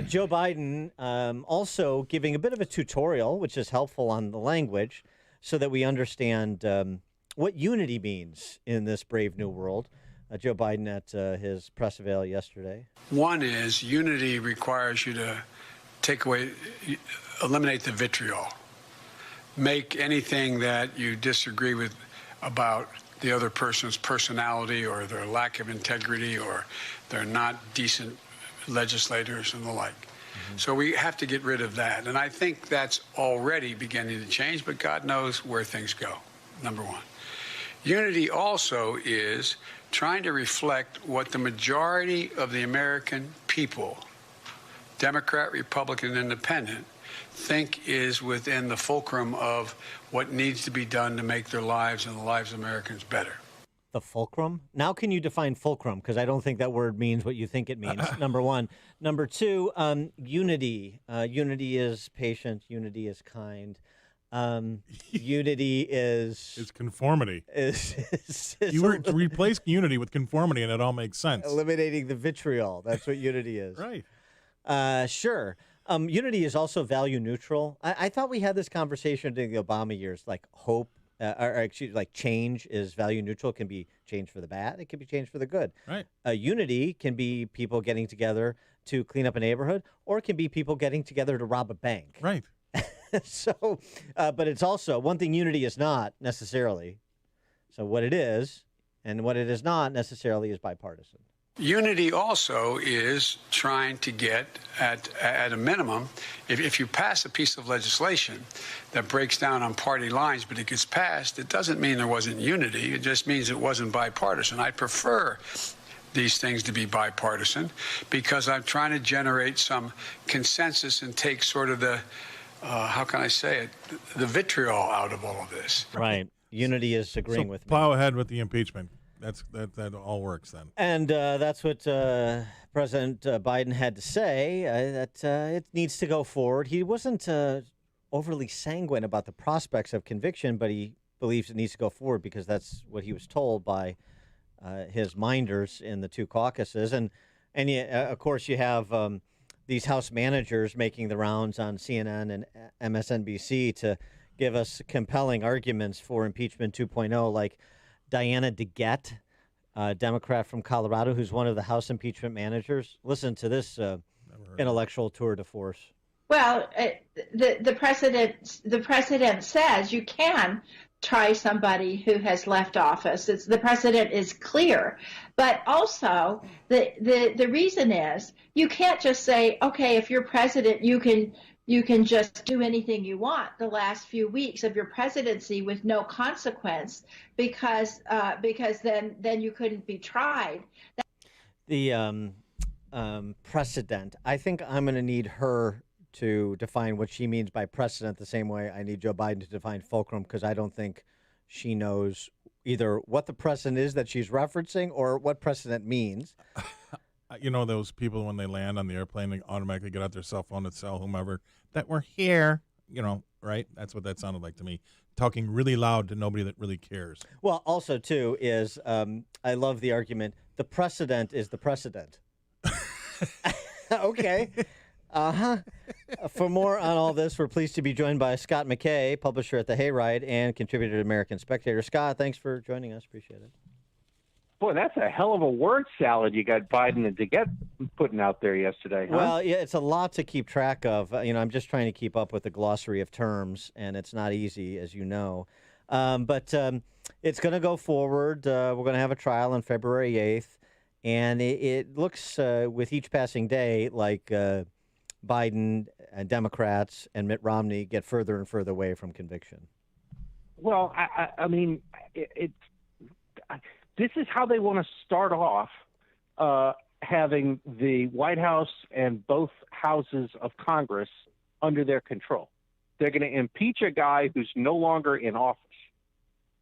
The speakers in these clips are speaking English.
Joe Biden also giving a bit of a tutorial, which is helpful on the language, so that we understand what unity means in this brave new world. Joe Biden at his press avail yesterday. One is unity requires you to eliminate the vitriol. Make anything that you disagree with about the other person's personality or their lack of integrity or they're not decent legislators and the like. So we have to get rid of that. And I think that's already beginning to change, but God knows where things go, number one. Unity also is trying to reflect what the majority of the American people, Democrat, Republican, Independent, think is within the fulcrum of what needs to be done to make their lives and the lives of Americans better. The fulcrum? Now can you define fulcrum? Because I don't think that word means what you think it means, number one. Number two, unity. Unity is patient. Unity is kind. Unity is... It's conformity. You replace unity with conformity, and it all makes sense. Eliminating the vitriol. That's what unity is. Right. Sure. Unity is also value neutral. I thought we had this conversation during the Obama years, like hope, like change is value neutral. It can be change for the bad. It can be change for the good. Right. Unity can be people getting together to clean up a neighborhood, or it can be people getting together to rob a bank. Right. So, but it's also one thing unity is not necessarily. So what it is and what it is not necessarily is bipartisan. Unity also is trying to get at a minimum, if you pass a piece of legislation that breaks down on party lines, but it gets passed, it doesn't mean there wasn't unity. It just means it wasn't bipartisan. I prefer these things to be bipartisan because I'm trying to generate some consensus and take sort of the, how can I say it, the vitriol out of all of this. Right. Unity is agreeing with me. Plow ahead with the impeachment. That all works then. And that's what President Biden had to say, that it needs to go forward. He wasn't overly sanguine about the prospects of conviction, but he believes it needs to go forward because that's what he was told by his minders in the two caucuses. And of course, you have these House managers making the rounds on CNN and MSNBC to give us compelling arguments for impeachment 2.0, like Diana DeGette, Democrat from Colorado, who's one of the House impeachment managers. Listen to this intellectual tour de force. Well, the president says you can try somebody who has left office. The precedent is clear, but also the reason is you can't just say, okay, if you're president, you can just do anything you want the last few weeks of your presidency with no consequence because then you couldn't be tried. The precedent. I think I'm going to need her to define what she means by precedent the same way I need Joe Biden to define fulcrum, because I don't think she knows either what the precedent is that she's referencing or what precedent means. You know those people when they land on the airplane, they automatically get out their cell phone to tell whomever that we're here, right? That's what that sounded like to me, talking really loud to nobody that really cares. Well, also, too, is I love the argument, the precedent is the precedent. Okay. For more on all this, we're pleased to be joined by Scott McKay, publisher at the Hayride and contributor to American Spectator. Scott, thanks for joining us. Appreciate it. Boy, that's a hell of a word salad you got Biden and DeGette putting out there yesterday, huh? Well, yeah, it's a lot to keep track of. I'm just trying to keep up with the glossary of terms, and it's not easy, as you know. But it's going to go forward. We're going to have a trial on February 8th, and it looks, with each passing day, like Biden and Democrats and Mitt Romney get further and further away from conviction. Well, I mean, this is how they want to start off having the White House and both houses of Congress under their control. They're going to impeach a guy who's no longer in office,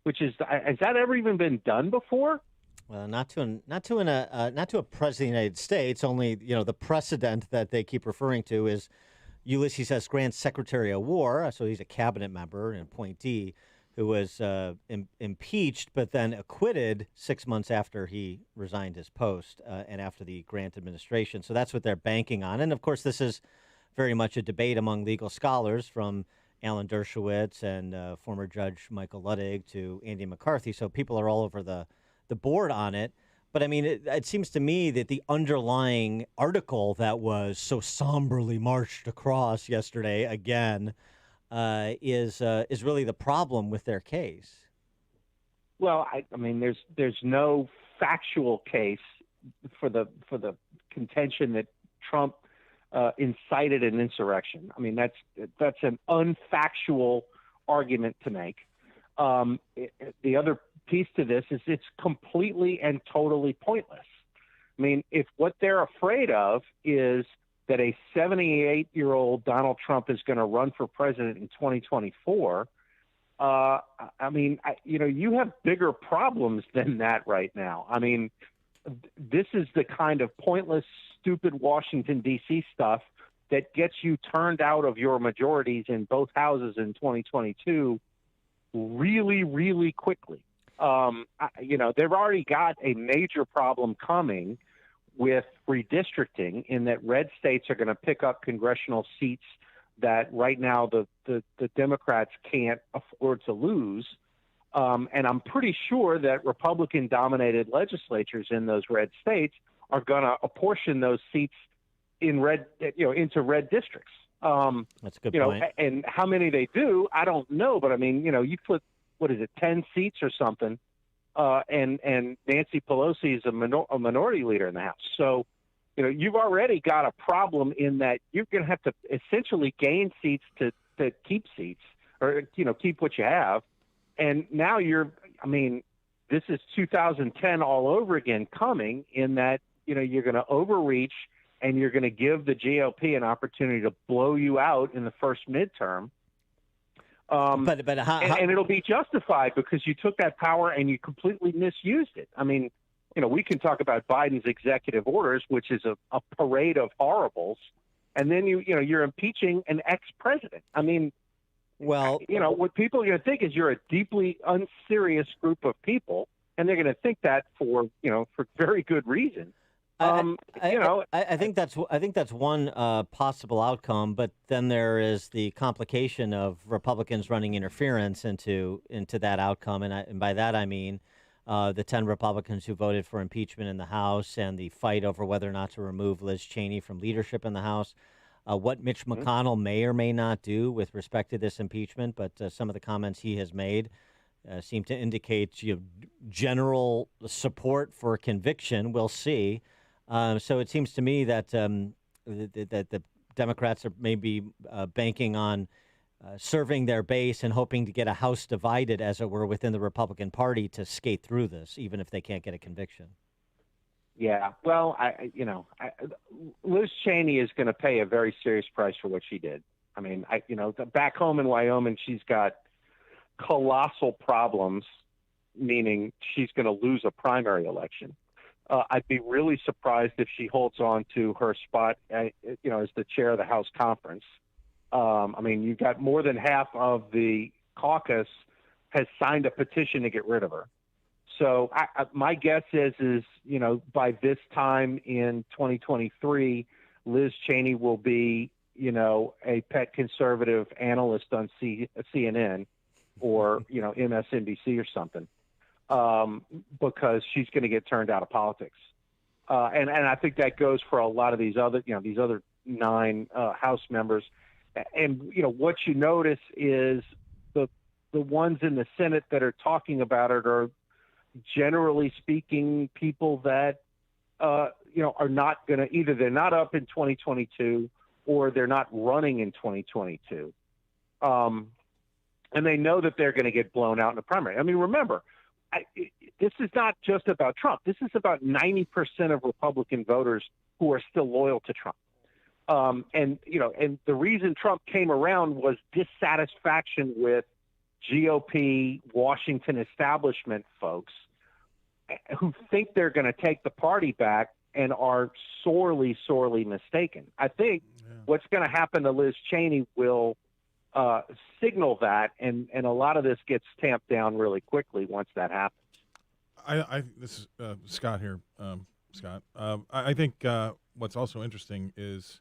which has that ever even been done before? Well, not to a president of the United States. Only the precedent that they keep referring to is Ulysses S. Grant's Secretary of War, so he's a cabinet member and appointee, who was impeached but then acquitted 6 months after he resigned his post and after the Grant administration. So that's what they're banking on. And of course, this is very much a debate among legal scholars, from Alan Dershowitz and former Judge Michael Luttig to Andy McCarthy. So people are all over the board on it. But I mean, it seems to me that the underlying article that was so somberly marched across yesterday again is really the problem with their case. Well, I mean, there's no factual case for the contention that Trump incited an insurrection. I mean, that's an unfactual argument to make. The other piece to this is it's completely and totally pointless. I mean, if what they're afraid of is that a 78-year-old Donald Trump is going to run for president in 2024, I mean, you have bigger problems than that right now. I mean, this is the kind of pointless, stupid Washington, D.C. stuff that gets you turned out of your majorities in both houses in 2022 really, really quickly. They've already got a major problem coming with redistricting, in that red states are going to pick up congressional seats that right now the Democrats can't afford to lose. And I'm pretty sure that Republican-dominated legislatures in those red states are going to apportion those seats in into red districts. That's a good point. And how many they do, I don't know. But I mean, you put, 10 seats or something, and Nancy Pelosi is a minority leader in the House. So, you've already got a problem in that you're going to have to essentially gain seats to keep seats, or, keep what you have. And now this is 2010 all over again coming, in that, you're going to overreach and you're going to give the GOP an opportunity to blow you out in the first midterm. But and it'll be justified because you took that power and you completely misused it. I mean, we can talk about Biden's executive orders, which is a parade of horribles, and then you're impeaching an ex-president. I mean, well, what people are going to think is you're a deeply unserious group of people, and they're going to think that for very good reason. I think that's one possible outcome, but then there is the complication of Republicans running interference into that outcome, and by that I mean the 10 Republicans who voted for impeachment in the House, and the fight over whether or not to remove Liz Cheney from leadership in the House. What Mitch McConnell may or may not do with respect to this impeachment, but some of the comments he has made seem to indicate general support for conviction. We'll see. So it seems to me that the Democrats are maybe banking on serving their base and hoping to get a House divided, as it were, within the Republican Party to skate through this, even if they can't get a conviction. Yeah, well, Liz Cheney is going to pay a very serious price for what she did. I mean, back home in Wyoming, she's got colossal problems, meaning she's going to lose a primary election. I'd be really surprised if she holds on to her spot, as the chair of the House conference. I mean, you've got more than half of the caucus has signed a petition to get rid of her. So my guess is by this time in 2023, Liz Cheney will be, a pet conservative analyst on CNN or, MSNBC or something. Because she's going to get turned out of politics. And I think that goes for a lot of these other 9 House members. And, what you notice is the ones in the Senate that are talking about it are, generally speaking, people that, are not going to, either they're not up in 2022 or they're not running in 2022. And they know that they're going to get blown out in the primary. I mean, remember, this is not just about Trump. This is about 90% of Republican voters who are still loyal to Trump. And the reason Trump came around was dissatisfaction with GOP Washington establishment folks who think they're going to take the party back and are sorely, sorely mistaken. I think what's going to happen to Liz Cheney will signal that, and a lot of this gets tamped down really quickly once that happens. This is Scott here, Scott. I think what's also interesting is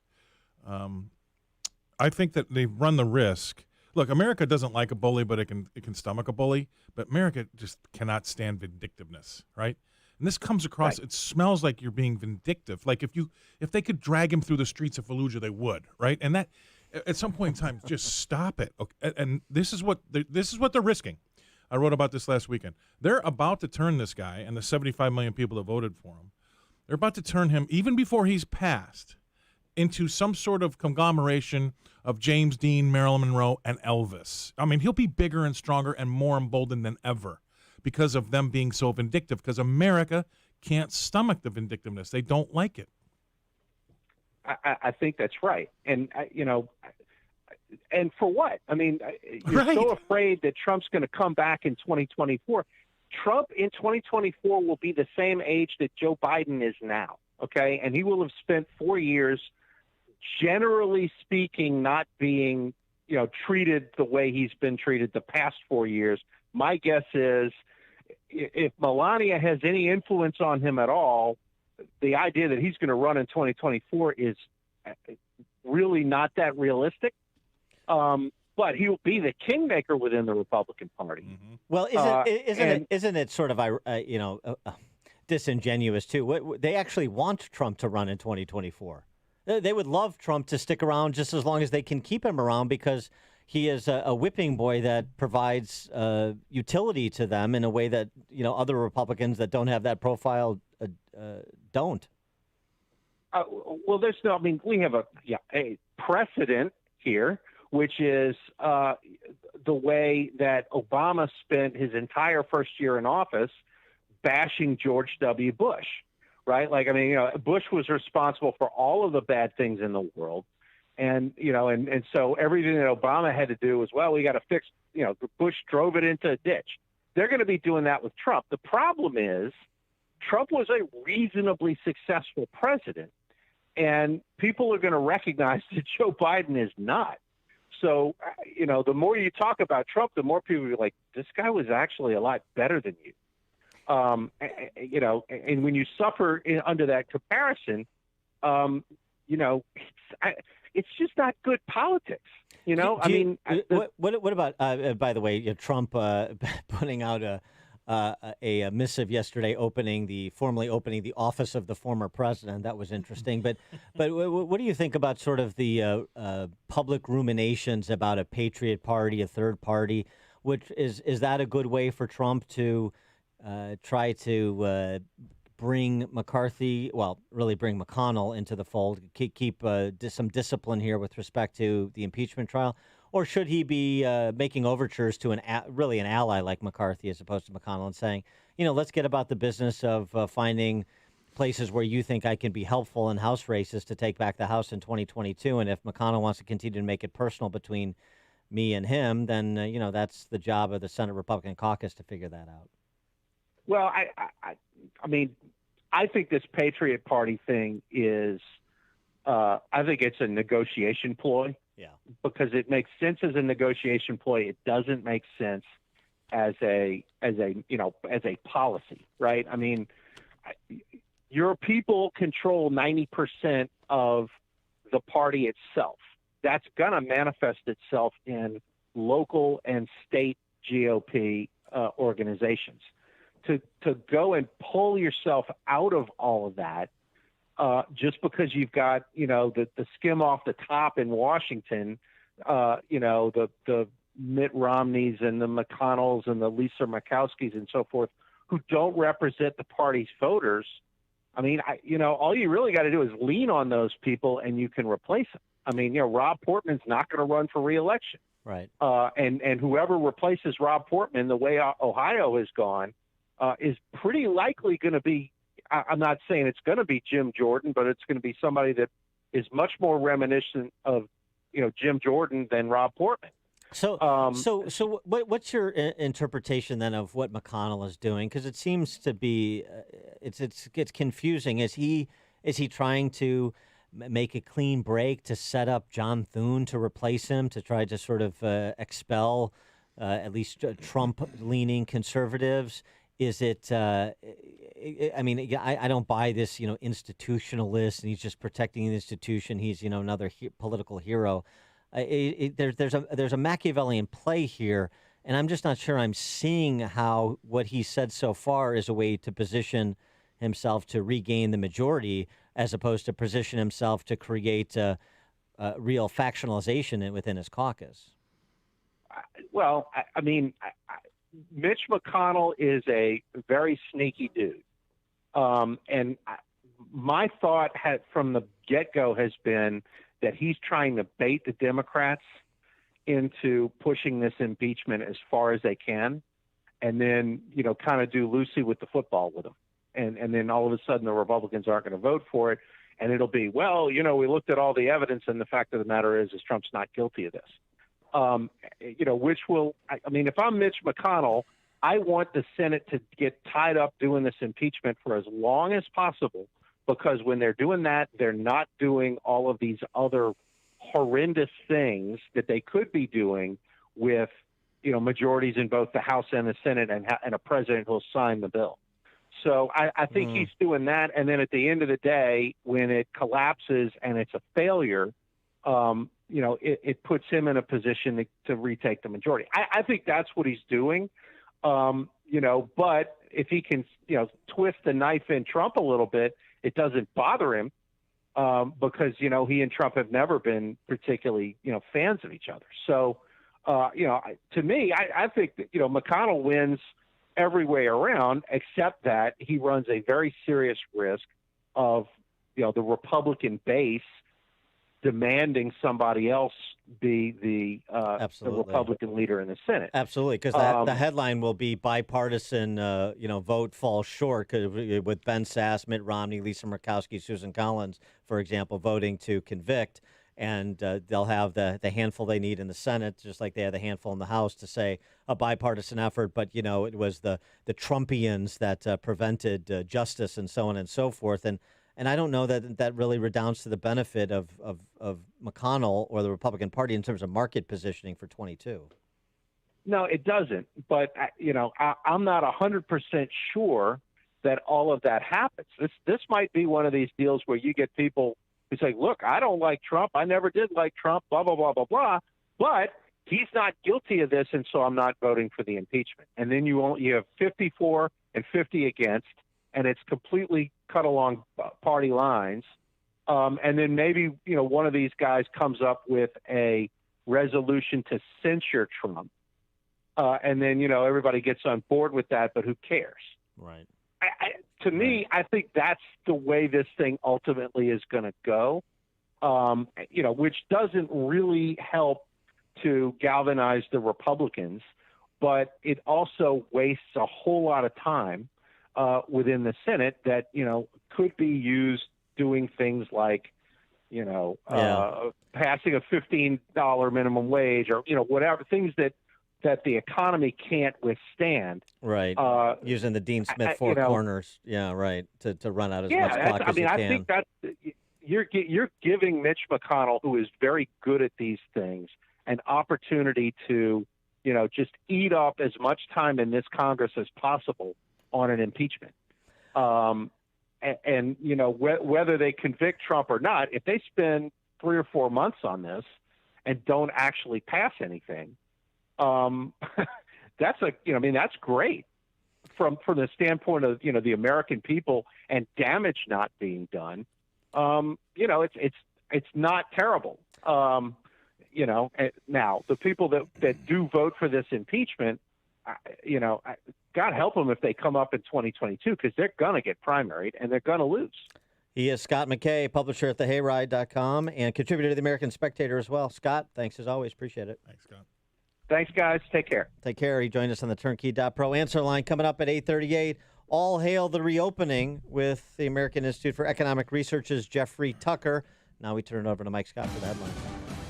I think that they've run the risk. Look, America doesn't like a bully, but it can stomach a bully. But America just cannot stand vindictiveness, right? And this comes across. Right. It smells like you're being vindictive. Like if they could drag him through the streets of Fallujah, they would, right? And that at some point in time, just stop it. Okay? And this is what they're risking. I wrote about this last weekend. They're about to turn this guy and the 75 million people that voted for him. They're about to turn him, even before he's passed, into some sort of conglomeration of James Dean, Marilyn Monroe, and Elvis. I mean, he'll be bigger and stronger and more emboldened than ever because of them being so vindictive, because America can't stomach the vindictiveness. They don't like it. I think that's right. And, and for what? I mean, you're right. so afraid that Trump's going to come back in 2024. Trump in 2024 will be the same age that Joe Biden is now, okay? And he will have spent 4 years, generally speaking, not being, treated the way he's been treated the past 4 years. My guess is if Melania has any influence on him at all, the idea that he's going to run in 2024 is really not that realistic. But he'll be the kingmaker within the Republican Party. Mm-hmm. Well, isn't it sort of disingenuous too? They actually want Trump to run in 2024. They would love Trump to stick around just as long as they can keep him around, because he is a whipping boy that provides utility to them in a way that other Republicans that don't have that profile don't. Well, there's no. I mean, we have a precedent here, which is the way that Obama spent his entire first year in office bashing George W. Bush, right? Like, I mean, Bush was responsible for all of the bad things in the world. And, and so everything that Obama had to do was, well, we got to fix, Bush drove it into a ditch. They're going to be doing that with Trump. The problem is Trump was a reasonably successful president, and people are going to recognize that Joe Biden is not. So, the more you talk about Trump, the more people are like, this guy was actually a lot better than you. And when you suffer under that comparison, it's just not good politics. What about, by the way, Trump putting out a missive yesterday formally opening the office of the former president? That was interesting. But what do you think about sort of the public ruminations about a Patriot Party, a third party? Which is that a good way for Trump to try to bring McCarthy, really bring McConnell into the fold, keep some discipline here with respect to the impeachment trial? Or should he be making overtures to an ally like McCarthy as opposed to McConnell and saying, let's get about the business of finding places where you think I can be helpful in House races to take back the House in 2022. And if McConnell wants to continue to make it personal between me and him, then, that's the job of the Senate Republican caucus to figure that out. Well, I mean, I think this Patriot Party thing is, I think it's a negotiation ploy. Yeah. Because it makes sense as a negotiation ploy. It doesn't make sense as a policy, right? I mean, your people control 90% of the party itself. That's going to manifest itself in local and state GOP organizations. To go and pull yourself out of all of that, just because you've got, the skim off the top in Washington, the Mitt Romneys and the McConnells and the Lisa Murkowskis and so forth, who don't represent the party's voters. I mean, all you really got to do is lean on those people and you can replace them. I mean, Rob Portman's not going to run for re-election. Right. And whoever replaces Rob Portman, the way Ohio has gone, is pretty likely going to be, I'm not saying it's going to be Jim Jordan, but it's going to be somebody that is much more reminiscent of, Jim Jordan than Rob Portman. So what's your interpretation then of what McConnell is doing? Because it seems to be, it's confusing. Is he trying to make a clean break to set up John Thune to replace him, to try to sort of expel at least Trump-leaning conservatives? Is it? I mean, I don't buy this, institutionalist, and he's just protecting the institution. He's, another political hero. There's a Machiavellian play here, and I'm just not sure I'm seeing how what he said so far is a way to position himself to regain the majority, as opposed to position himself to create a real factionalization within his caucus. Well, I mean, Mitch McConnell is a very sneaky dude. And my thought from the get-go has been that he's trying to bait the Democrats into pushing this impeachment as far as they can, and then, kind of do Lucy with the football with them. And then all of a sudden the Republicans aren't going to vote for it. And it'll be, well, we looked at all the evidence, and the fact of the matter is Trump's not guilty of this. Which will, I mean, if I'm Mitch McConnell, I want the Senate to get tied up doing this impeachment for as long as possible, because when they're doing that, they're not doing all of these other horrendous things that they could be doing with, majorities in both the House and the Senate, and a president who'll sign the bill. So I think he's doing that. And then at the end of the day, when it collapses and it's a failure, it puts him in a position to retake the majority. I think that's what he's doing. But if he can, twist the knife in Trump a little bit, it doesn't bother him, because, he and Trump have never been particularly, fans of each other. So, to me, I think that, McConnell wins every way around, except that he runs a very serious risk of, the Republican base demanding somebody else be the Republican leader in the Senate. Absolutely, because the headline will be bipartisan, vote falls short, with Ben Sass, Mitt Romney, Lisa Murkowski, Susan Collins, for example, voting to convict. And they'll have the handful they need in the Senate, just like they had the handful in the House, to say a bipartisan effort. But, it was the Trumpians that prevented justice, and so on and so forth. And I don't know that really redounds to the benefit of McConnell or the Republican Party in terms of market positioning for 22. No, it doesn't. But, I'm not 100% sure that all of that happens. This might be one of these deals where you get people who say, look, I don't like Trump. I never did like Trump, blah, blah, blah, blah, blah. But he's not guilty of this, and so I'm not voting for the impeachment. And then you have 54 and 50 against, and it's completely cut along party lines. And then maybe, one of these guys comes up with a resolution to censure Trump. And then, everybody gets on board with that, but who cares? Right. To me, I think that's the way this thing ultimately is going to go, which doesn't really help to galvanize the Republicans, but it also wastes a whole lot of time within the Senate that, could be used doing things like, passing a $15 minimum wage, or, whatever, things that the economy can't withstand. Right. Using the Dean Smith four corners. Yeah, right. To run out as much clock as you can. I think that you're giving Mitch McConnell, who is very good at these things, an opportunity to, just eat up as much time in this Congress as possible on an impeachment. And whether they convict Trump or not, if they spend 3 or 4 months on this and don't actually pass anything, that's great from the standpoint of, the American people and damage not being done. It's not terrible. Now the people that do vote for this impeachment, God help them if they come up in 2022, because they're going to get primaried and they're going to lose. He is Scott McKay, publisher at thehayride.com and contributor to the American Spectator as well. Scott, thanks as always. Appreciate it. Thanks, Scott. Thanks, guys. Take care. Take care. He joined us on the Turnkey.pro answer line coming up at 8:38. All hail the reopening with the American Institute for Economic Research's Jeffrey Tucker. Now we turn it over to Mike Scott for the headlines.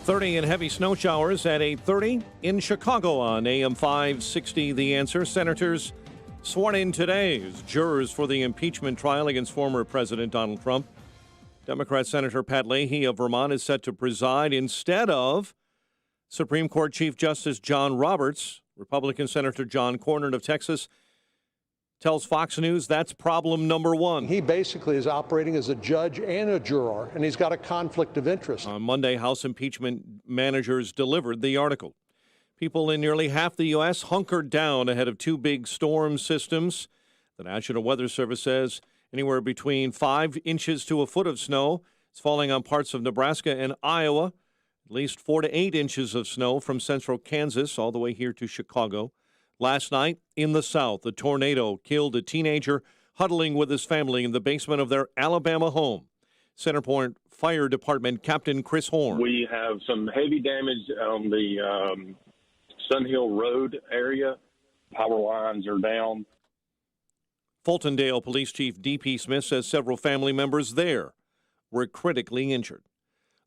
30 and heavy snow showers at 8:30 in Chicago on AM 560. The Answer. Senators sworn in today as jurors for the impeachment trial against former President Donald Trump. Democrat Senator Pat Leahy of Vermont is set to preside instead of Supreme Court Chief Justice John Roberts. Republican Senator John Cornyn of Texas tells Fox News that's problem number one. He basically is operating as a judge and a juror, and he's got a conflict of interest. On Monday, House impeachment managers delivered the article. People in nearly half the U.S. hunkered down ahead of two big storm systems. The National Weather Service says anywhere between 5 inches to a foot of snow is falling on parts of Nebraska and Iowa. At least 4 to 8 inches of snow from central Kansas all the way here to Chicago. Last night in the South, a tornado killed a teenager huddling with his family in the basement of their Alabama home. Centerpoint Fire Department Captain Chris Horn. We have some heavy damage on the Sun Hill Road area. Power lines are down. Fultondale Police Chief D.P. Smith says several family members there were critically injured.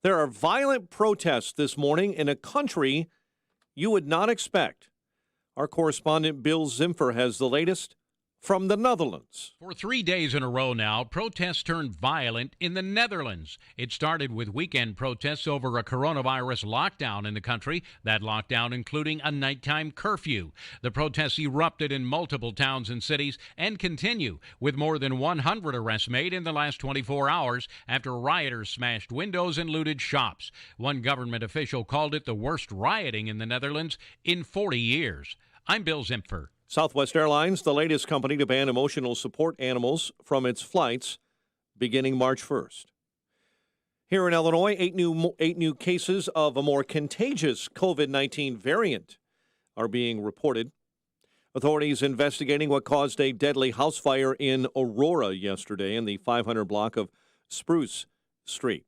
There are violent protests this morning in a country you would not expect. Our correspondent Bill Zimfer has the latest from the Netherlands. For 3 days in a row now, protests turned violent in the Netherlands. It started with weekend protests over a coronavirus lockdown in the country, that lockdown including a nighttime curfew. The protests erupted in multiple towns and cities and continue, with more than 100 arrests made in the last 24 hours after rioters smashed windows and looted shops. One government official called it the worst rioting in the Netherlands in 40 years. I'm Bill Zimfer. Southwest Airlines, the latest company to ban emotional support animals from its flights beginning March 1st. Here in Illinois, eight new cases of a more contagious COVID-19 variant are being reported. Authorities investigating what caused a deadly house fire in Aurora yesterday in the 500 block of Spruce Street.